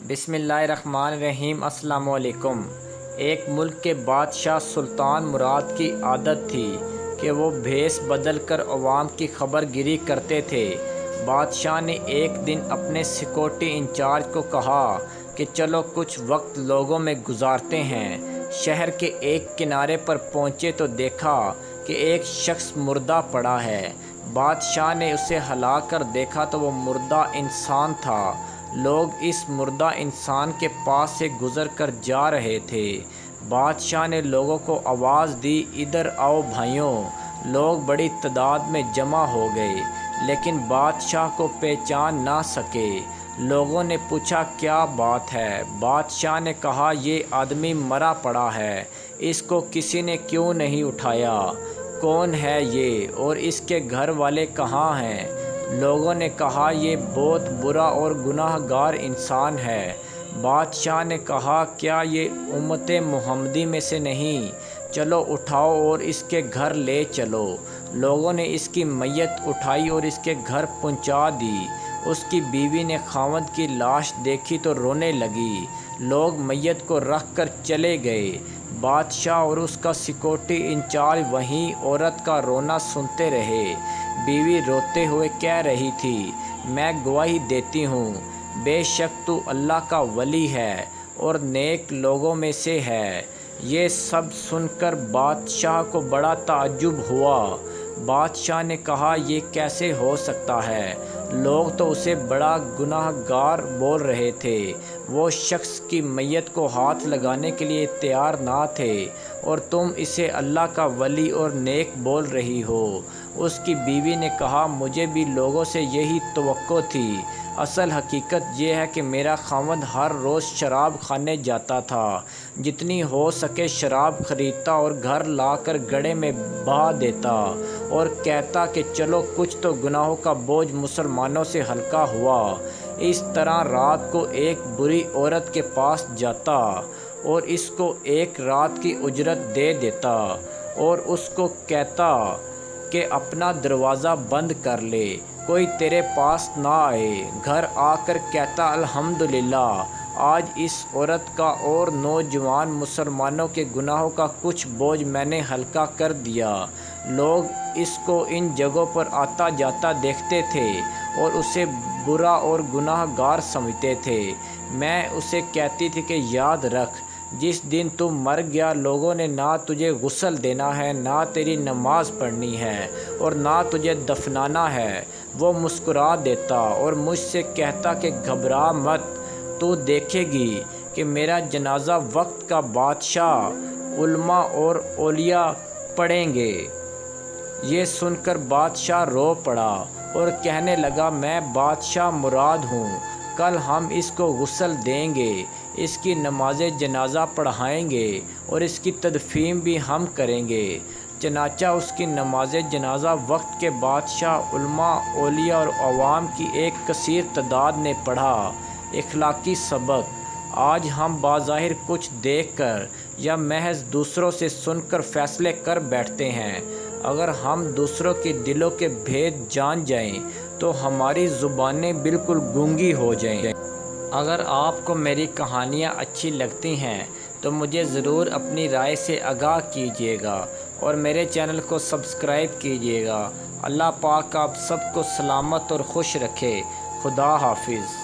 بسم اللہ الرحمن الرحیم۔ السلام علیکم۔ ایک ملک کے بادشاہ سلطان مراد کی عادت تھی کہ وہ بھیس بدل کر عوام کی خبر گیری کرتے تھے۔ بادشاہ نے ایک دن اپنے سیکورٹی انچارج کو کہا کہ چلو کچھ وقت لوگوں میں گزارتے ہیں۔ شہر کے ایک کنارے پر پہنچے تو دیکھا کہ ایک شخص مردہ پڑا ہے۔ بادشاہ نے اسے ہلا کر دیکھا تو وہ مردہ انسان تھا۔ لوگ اس مردہ انسان کے پاس سے گزر کر جا رہے تھے۔ بادشاہ نے لوگوں کو آواز دی، ادھر آؤ بھائیوں۔ لوگ بڑی تعداد میں جمع ہو گئے لیکن بادشاہ کو پہچان نہ سکے۔ لوگوں نے پوچھا کیا بات ہے؟ بادشاہ نے کہا یہ آدمی مرا پڑا ہے، اس کو کسی نے کیوں نہیں اٹھایا؟ کون ہے یہ اور اس کے گھر والے کہاں ہیں؟ لوگوں نے کہا یہ بہت برا اور گناہ گار انسان ہے۔ بادشاہ نے کہا کیا یہ امت محمدی میں سے نہیں؟ چلو اٹھاؤ اور اس کے گھر لے چلو۔ لوگوں نے اس کی میت اٹھائی اور اس کے گھر پہنچا دی۔ اس کی بیوی نے خاوند کی لاش دیکھی تو رونے لگی۔ لوگ میت کو رکھ کر چلے گئے۔ بادشاہ اور اس کا سیکورٹی انچارج وہیں عورت کا رونا سنتے رہے۔ بیوی روتے ہوئے کہہ رہی تھی، میں گواہی دیتی ہوں بے شک تو اللہ کا ولی ہے اور نیک لوگوں میں سے ہے۔ یہ سب سن کر بادشاہ کو بڑا تعجب ہوا۔ بادشاہ نے کہا یہ کیسے ہو سکتا ہے؟ لوگ تو اسے بڑا گناہ گار بول رہے تھے۔ وہ شخص کی میت کو ہاتھ لگانے کے لیے تیار نہ تھے اور تم اسے اللہ کا ولی اور نیک بول رہی ہو۔ اس کی بیوی نے کہا مجھے بھی لوگوں سے یہی توقع تھی۔ اصل حقیقت یہ ہے کہ میرا خاوند ہر روز شراب خانے جاتا تھا، جتنی ہو سکے شراب خریدتا اور گھر لا کر گڑھے میں بہا دیتا اور کہتا کہ چلو کچھ تو گناہوں کا بوجھ مسلمانوں سے ہلکا ہوا۔ اس طرح رات کو ایک بری عورت کے پاس جاتا اور اس کو ایک رات کی اجرت دے دیتا اور اس کو کہتا کہ اپنا دروازہ بند کر لے، کوئی تیرے پاس نہ آئے۔ گھر آ کر کہتا الحمدللہ آج اس عورت کا اور نوجوان مسلمانوں کے گناہوں کا کچھ بوجھ میں نے ہلکا کر دیا۔ لوگ اس کو ان جگہوں پر آتا جاتا دیکھتے تھے اور اسے برا اور گناہ گار سمجھتے تھے۔ میں اسے کہتی تھی کہ یاد رکھ، جس دن تو مر گیا لوگوں نے نہ تجھے غسل دینا ہے، نہ تیری نماز پڑھنی ہے اور نہ تجھے دفنانا ہے۔ وہ مسکرا دیتا اور مجھ سے کہتا کہ گھبرا مت، تو دیکھے گی کہ میرا جنازہ وقت کا بادشاہ، علماء اور اولیاء پڑھیں گے۔ یہ سن کر بادشاہ رو پڑا اور کہنے لگا میں بادشاہ مراد ہوں، کل ہم اس کو غسل دیں گے، اس کی نماز جنازہ پڑھائیں گے اور اس کی تدفین بھی ہم کریں گے۔ چنانچہ اس کی نماز جنازہ وقت کے بادشاہ، علماء، اولیاء اور عوام کی ایک کثیر تعداد نے پڑھا۔ اخلاقی سبق: آج ہم بظاہر کچھ دیکھ کر یا محض دوسروں سے سن کر فیصلے کر بیٹھتے ہیں۔ اگر ہم دوسروں کے دلوں کے بھید جان جائیں تو ہماری زبانیں بالکل گونگی ہو جائیں۔ اگر آپ کو میری کہانیاں اچھی لگتی ہیں تو مجھے ضرور اپنی رائے سے آگاہ کیجیے گا اور میرے چینل کو سبسکرائب کیجیے گا۔ اللہ پاک آپ سب کو سلامت اور خوش رکھے۔ خدا حافظ۔